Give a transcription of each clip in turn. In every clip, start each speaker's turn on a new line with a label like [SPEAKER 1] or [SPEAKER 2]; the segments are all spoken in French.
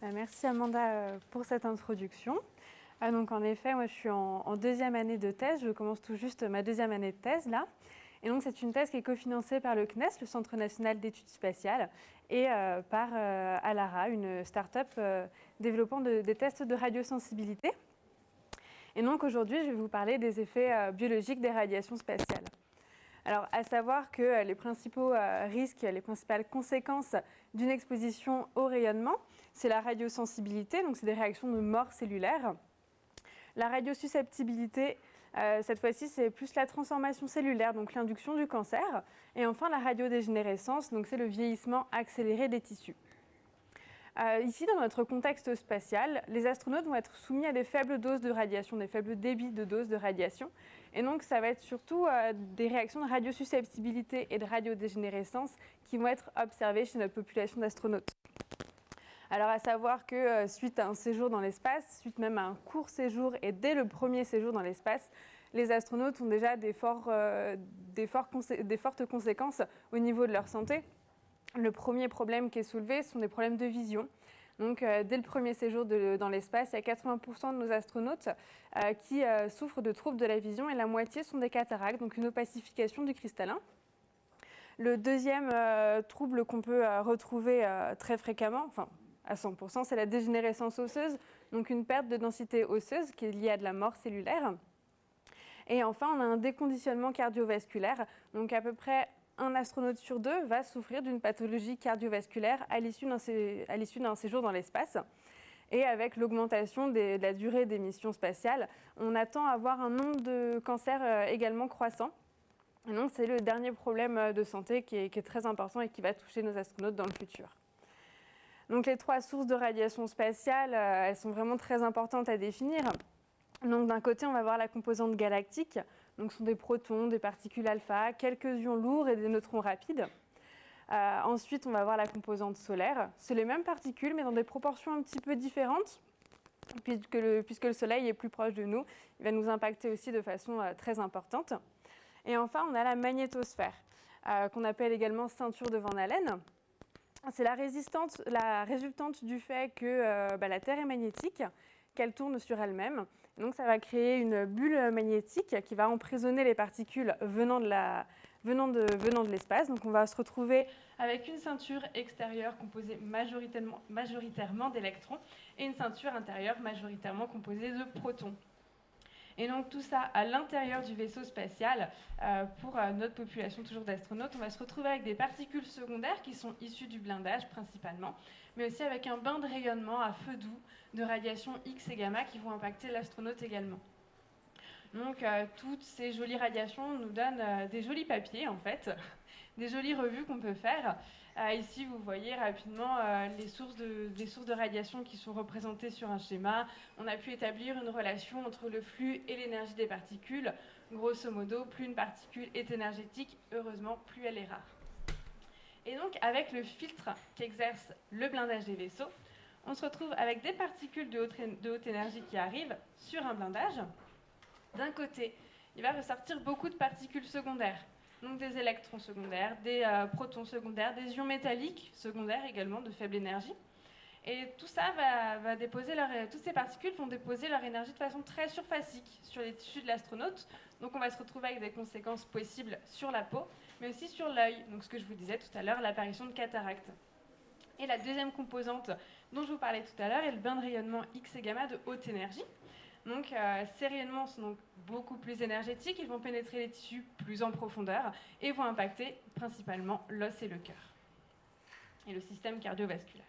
[SPEAKER 1] Merci Amanda pour cette introduction. Donc en effet, moi je suis en deuxième année de thèse, je commence tout juste ma deuxième année de thèse là. Et donc c'est une thèse qui est cofinancée par le CNES, le Centre national d'études spatiales, et par Alara, une start-up développant des tests de radiosensibilité. Et donc aujourd'hui, je vais vous parler des effets biologiques des radiations spatiales. Alors, à savoir que les principaux risques, les principales conséquences d'une exposition au rayonnement, c'est la radiosensibilité, donc c'est des réactions de mort cellulaire. La radiosusceptibilité, cette fois-ci, c'est plus la transformation cellulaire, donc l'induction du cancer. Et enfin, la radiodégénérescence, donc c'est le vieillissement accéléré des tissus. Ici, dans notre contexte spatial, les astronautes vont être soumis à des faibles doses de radiation, des faibles débits de doses de radiation. Et donc, ça va être surtout des réactions de radiosusceptibilité et de radiodégénérescence qui vont être observées chez notre population d'astronautes. Alors, à savoir que suite à un séjour dans l'espace, suite même à un court séjour et dès le premier séjour dans l'espace, les astronautes ont déjà des fortes conséquences au niveau de leur santé. Le premier problème qui est soulevé, ce sont des problèmes de vision. Donc, dès le premier séjour dans l'espace, il y a 80% de nos astronautes qui souffrent de troubles de la vision et la moitié sont des cataractes, donc une opacification du cristallin. Le deuxième trouble qu'on peut retrouver très fréquemment, enfin à 100%, c'est la dégénérescence osseuse, donc une perte de densité osseuse qui est liée à de la mort cellulaire. Et enfin, on a un déconditionnement cardiovasculaire, donc à peu près un astronaute sur deux va souffrir d'une pathologie cardiovasculaire à l'issue d'un séjour dans l'espace. Et avec l'augmentation de la durée des missions spatiales, on attend avoir un nombre de cancers également croissant. Et donc, c'est le dernier problème de santé qui est très important et qui va toucher nos astronautes dans le futur. Donc, les trois sources de radiation spatiale, elles sont vraiment très importantes à définir. Donc, d'un côté, on va voir la composante galactique. Donc, ce sont des protons, des particules alpha, quelques ions lourds et des neutrons rapides. Ensuite, on va voir la composante solaire. C'est les mêmes particules, mais dans des proportions un petit peu différentes, puisque le Soleil est plus proche de nous. Il va nous impacter aussi de façon très importante. Et enfin, on a la magnétosphère, qu'on appelle également ceinture de Van Allen. C'est la résultante du fait que la Terre est magnétique, qu'elle tourne sur elle-même. Donc ça va créer une bulle magnétique qui va emprisonner les particules venant de l'espace. Donc on va se retrouver avec une ceinture extérieure composée majoritairement d'électrons et une ceinture intérieure majoritairement composée de protons. Et donc tout ça à l'intérieur du vaisseau spatial, pour notre population toujours d'astronautes, on va se retrouver avec des particules secondaires qui sont issues du blindage principalement, mais aussi avec un bain de rayonnement à feu doux de radiations X et gamma qui vont impacter l'astronaute également. Donc toutes ces jolies radiations nous donnent des jolis papiers en fait, des jolies revues qu'on peut faire. Ici vous voyez rapidement les sources de radiation qui sont représentées sur un schéma. On a pu établir une relation entre le flux et l'énergie des particules. Grosso modo, plus une particule est énergétique, heureusement plus elle est rare. Et donc avec le filtre qu'exerce le blindage des vaisseaux, on se retrouve avec des particules de haute énergie qui arrivent sur un blindage. D'un côté, il va ressortir beaucoup de particules secondaires, donc des électrons secondaires, des protons secondaires, des ions métalliques secondaires également de faible énergie. Et tout ça toutes ces particules vont déposer leur énergie de façon très surfacique sur les tissus de l'astronaute. Donc on va se retrouver avec des conséquences possibles sur la peau, mais aussi sur l'œil. Donc ce que je vous disais tout à l'heure, l'apparition de cataractes. Et la deuxième composante dont je vous parlais tout à l'heure est le bain de rayonnement X et gamma de haute énergie. Donc ces rayonnements sont donc beaucoup plus énergétiques, ils vont pénétrer les tissus plus en profondeur et vont impacter principalement l'os et le cœur et le système cardiovasculaire.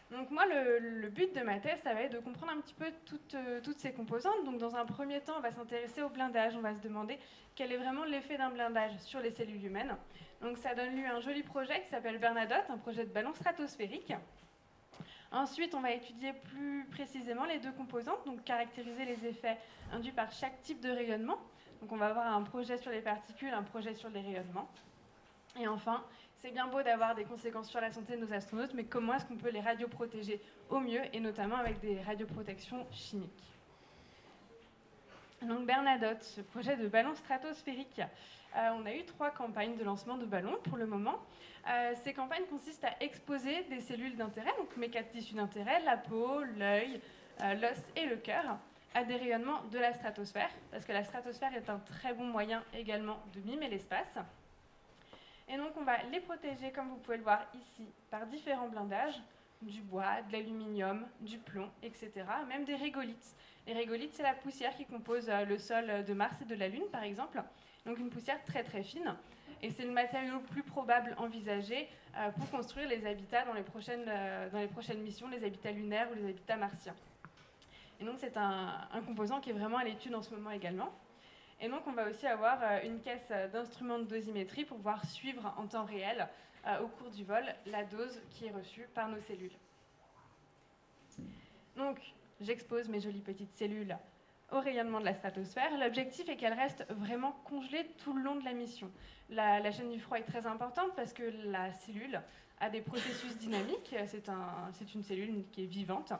[SPEAKER 1] Donc moi, le but de ma thèse, ça va être de comprendre un petit peu toutes ces composantes. Donc dans un premier temps, on va s'intéresser au blindage. On va se demander quel est vraiment l'effet d'un blindage sur les cellules humaines. Donc ça donne lieu à un joli projet qui s'appelle Bernadotte, un projet de ballon stratosphérique. Ensuite, on va étudier plus précisément les deux composantes, donc caractériser les effets induits par chaque type de rayonnement. Donc on va avoir un projet sur les particules, un projet sur les rayonnements. Et enfin, c'est bien beau d'avoir des conséquences sur la santé de nos astronautes, mais comment est-ce qu'on peut les radioprotéger au mieux, et notamment avec des radioprotections chimiques. Donc Bernadotte, ce projet de ballon stratosphérique. On a eu 3 campagnes de lancement de ballons pour le moment. Ces campagnes consistent à exposer des cellules d'intérêt, donc mes 4 tissus d'intérêt, la peau, l'œil, l'os et le cœur, à des rayonnements de la stratosphère, parce que la stratosphère est un très bon moyen également de mimer l'espace. Et donc on va les protéger, comme vous pouvez le voir ici, par différents blindages, du bois, de l'aluminium, du plomb, etc., même des régolithes. Les régolithes, c'est la poussière qui compose le sol de Mars et de la Lune, par exemple. Donc une poussière très très fine. Et c'est le matériau le plus probable envisagé pour construire les habitats dans les prochaines missions, les habitats lunaires ou les habitats martiens. Et donc c'est un composant qui est vraiment à l'étude en ce moment également. Et donc on va aussi avoir une caisse d'instruments de dosimétrie pour pouvoir suivre en temps réel, au cours du vol, la dose qui est reçue par nos cellules. Donc j'expose mes jolies petites cellules au rayonnement de la stratosphère. L'objectif est qu'elles restent vraiment congelées tout le long de la mission. La chaîne du froid est très importante parce que la cellule a des processus dynamiques. C'est une cellule qui est vivante.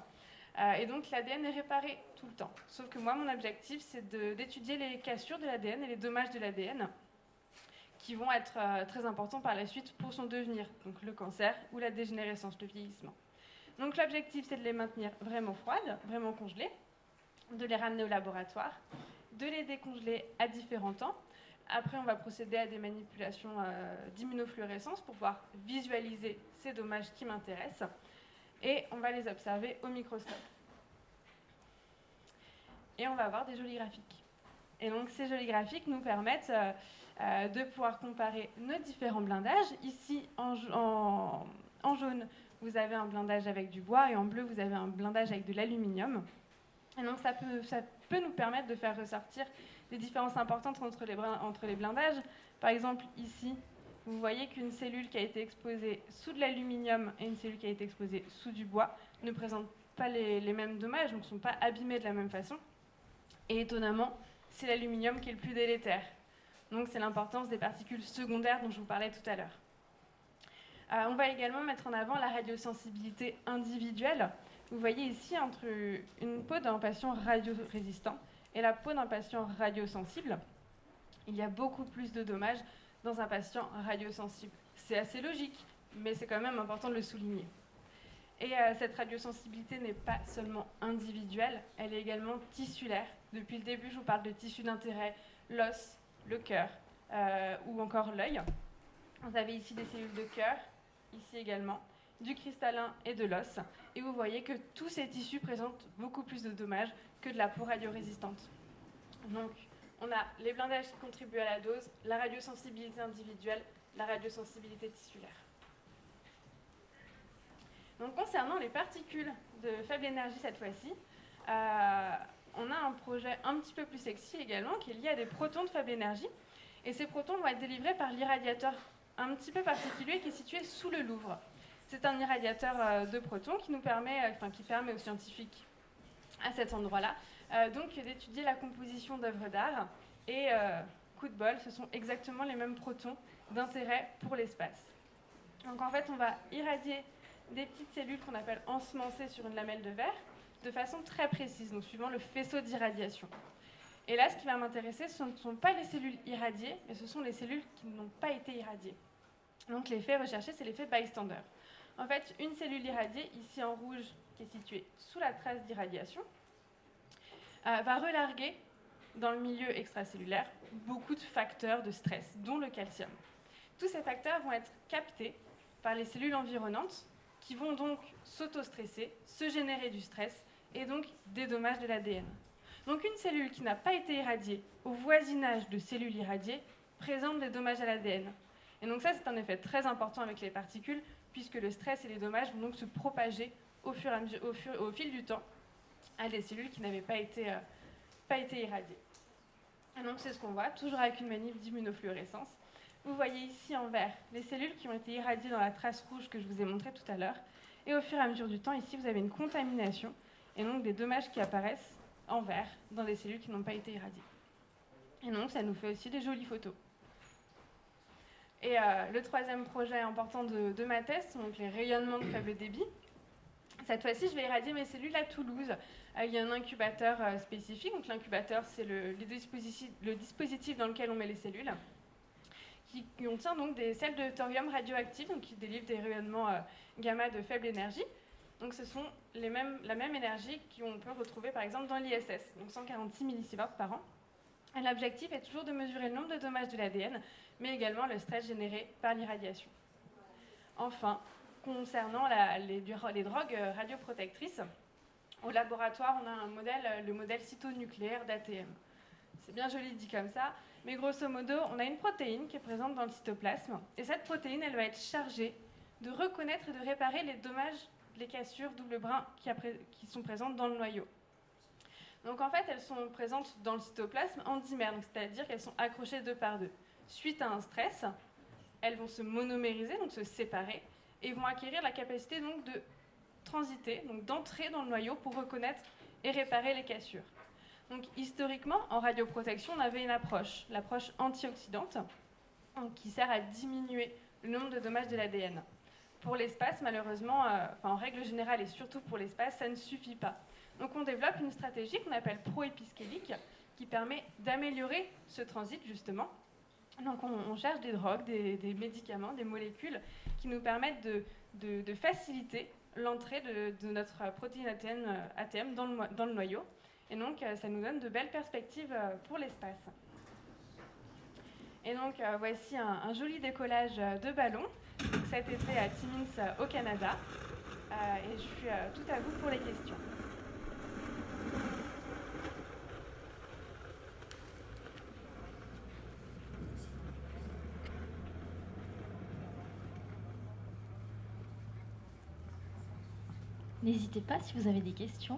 [SPEAKER 1] Et donc l'ADN est réparé tout le temps. Sauf que moi, mon objectif, c'est d'étudier les cassures de l'ADN et les dommages de l'ADN qui vont être très importants par la suite pour son devenir, donc le cancer ou la dégénérescence, le vieillissement. Donc l'objectif, c'est de les maintenir vraiment froides, vraiment congelées, de les ramener au laboratoire, de les décongeler à différents temps. Après, on va procéder à des manipulations d'immunofluorescence pour pouvoir visualiser ces dommages qui m'intéressent. Et on va les observer au microscope. Et on va avoir des jolis graphiques. Et donc ces jolis graphiques nous permettent de pouvoir comparer nos différents blindages. Ici, en jaune, vous avez un blindage avec du bois, et en bleu, vous avez un blindage avec de l'aluminium. Et donc ça peut nous permettre de faire ressortir des différences importantes entre les blindages. Par exemple, ici, vous voyez qu'une cellule qui a été exposée sous de l'aluminium et une cellule qui a été exposée sous du bois ne présentent pas les mêmes dommages, donc ne sont pas abîmées de la même façon. Et étonnamment, c'est l'aluminium qui est le plus délétère. Donc c'est l'importance des particules secondaires dont je vous parlais tout à l'heure. On va également mettre en avant la radiosensibilité individuelle. Vous voyez ici, entre une peau d'un patient radiorésistant et la peau d'un patient radiosensible, il y a beaucoup plus de dommages dans un patient radiosensible. C'est assez logique, mais c'est quand même important de le souligner. Et cette radiosensibilité n'est pas seulement individuelle, elle est également tissulaire. Depuis le début, je vous parle de tissus d'intérêt, l'os, le cœur ou encore l'œil. Vous avez ici des cellules de cœur, ici également, du cristallin et de l'os. Et vous voyez que tous ces tissus présentent beaucoup plus de dommages que de la peau radiorésistante. Donc, on a les blindages qui contribuent à la dose, la radiosensibilité individuelle, la radiosensibilité tissulaire. Donc, concernant les particules de faible énergie cette fois-ci, on a un projet un petit peu plus sexy également qui est lié à des protons de faible énergie. Et ces protons vont être délivrés par l'irradiateur un petit peu particulier qui est situé sous le Louvre. C'est un irradiateur de protons qui permet aux scientifiques à cet endroit-là donc d'étudier la composition d'œuvres d'art. Et coup de bol, ce sont exactement les mêmes protons d'intérêt pour l'espace. Donc en fait, on va irradier des petites cellules qu'on appelle ensemencées sur une lamelle de verre de façon très précise, donc suivant le faisceau d'irradiation. Et là, ce qui va m'intéresser, ce ne sont pas les cellules irradiées, mais ce sont les cellules qui n'ont pas été irradiées. Donc l'effet recherché, c'est l'effet bystander. En fait, une cellule irradiée, ici en rouge, qui est située sous la trace d'irradiation, va relarguer dans le milieu extracellulaire beaucoup de facteurs de stress, dont le calcium. Tous ces facteurs vont être captés par les cellules environnantes qui vont donc s'auto-stresser, se générer du stress et donc des dommages de l'ADN. Donc une cellule qui n'a pas été irradiée au voisinage de cellules irradiées présente des dommages à l'ADN. Et donc ça, c'est un effet très important avec les particules, puisque le stress et les dommages vont donc se propager au fil du temps à des cellules qui n'avaient pas été irradiées. Et donc c'est ce qu'on voit, toujours avec une manip d'immunofluorescence. Vous voyez ici en vert les cellules qui ont été irradiées dans la trace rouge que je vous ai montrée tout à l'heure. Et au fur et à mesure du temps, ici, vous avez une contamination et donc des dommages qui apparaissent en vert dans des cellules qui n'ont pas été irradiées. Et donc ça nous fait aussi des jolies photos. Et le troisième projet important de ma thèse sont donc les rayonnements de faible débit. Cette fois-ci, je vais irradier mes cellules à Toulouse, Il y a un incubateur spécifique. Donc l'incubateur, c'est le dispositif dans lequel on met les cellules, qui contient donc des sels de thorium radioactifs, donc qui délivrent des rayonnements gamma de faible énergie. Donc ce sont la même énergie qu'on peut retrouver par exemple dans l'ISS, donc 146 millisieverts par an. Et l'objectif est toujours de mesurer le nombre de dommages de l'ADN, mais également le stress généré par l'irradiation. Enfin, concernant les drogues radioprotectrices, au laboratoire, on a le modèle cytonucléaire d'ATM. C'est bien joli dit comme ça, mais grosso modo, on a une protéine qui est présente dans le cytoplasme, et cette protéine, elle va être chargée de reconnaître et de réparer les dommages, les cassures double brin qui sont présentes dans le noyau. Donc en fait, elles sont présentes dans le cytoplasme en dimères, c'est-à-dire qu'elles sont accrochées 2 par 2. Suite à un stress, elles vont se monomériser, donc se séparer, et vont acquérir la capacité donc de transiter, donc d'entrer dans le noyau pour reconnaître et réparer les cassures. Donc historiquement, en radioprotection, on avait une approche, l'approche antioxydante, qui sert à diminuer le nombre de dommages de l'ADN. Pour l'espace, malheureusement, en règle générale et surtout pour l'espace, ça ne suffit pas. Donc on développe une stratégie qu'on appelle proépiskélique, qui permet d'améliorer ce transit justement. Donc on cherche des drogues, des médicaments, des molécules qui nous permettent de faciliter l'entrée de notre protéine ATM dans le noyau. Et donc ça nous donne de belles perspectives pour l'espace. Et donc voici un joli décollage de ballon cet été à Timmins au Canada. Et je suis tout à vous pour les questions.
[SPEAKER 2] N'hésitez pas si vous avez des questions.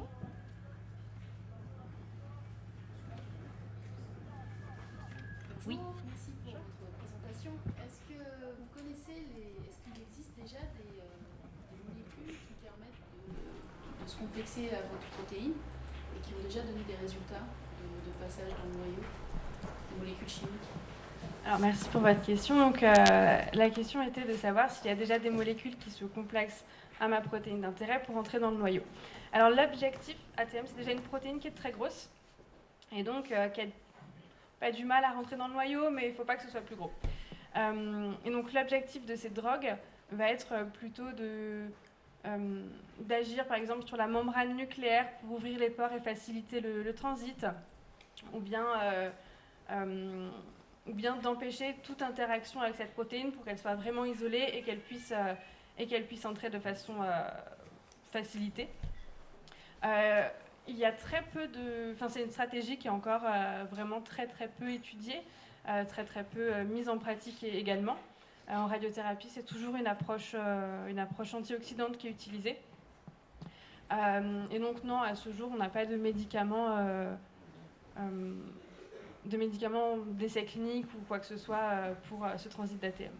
[SPEAKER 2] Oui.
[SPEAKER 3] Merci pour votre présentation. Est-ce qu'il existe déjà des molécules qui permettent de se complexer à votre protéine et qui ont déjà donné des résultats de passage dans le noyau, des molécules chimiques?
[SPEAKER 1] Alors merci pour votre question. Donc, la question était de savoir s'il y a déjà des molécules qui se complexent à ma protéine d'intérêt pour entrer dans le noyau. Alors l'objectif ATM, c'est déjà une protéine qui est très grosse et donc qui a pas du mal à rentrer dans le noyau, mais il ne faut pas que ce soit plus gros. Et donc l'objectif de cette drogue va être plutôt d'agir par exemple sur la membrane nucléaire pour ouvrir les pores et faciliter le transit, ou bien d'empêcher toute interaction avec cette protéine pour qu'elle soit vraiment isolée et qu'elle puisse entrer de façon facilitée. Il y a très peu c'est une stratégie qui est encore vraiment très très peu étudiée, très peu mise en pratique également. En radiothérapie, c'est toujours une approche antioxydante qui est utilisée. Et donc non, à ce jour, on n'a pas de médicaments d'essais cliniques ou quoi que ce soit pour ce transit d'ATM.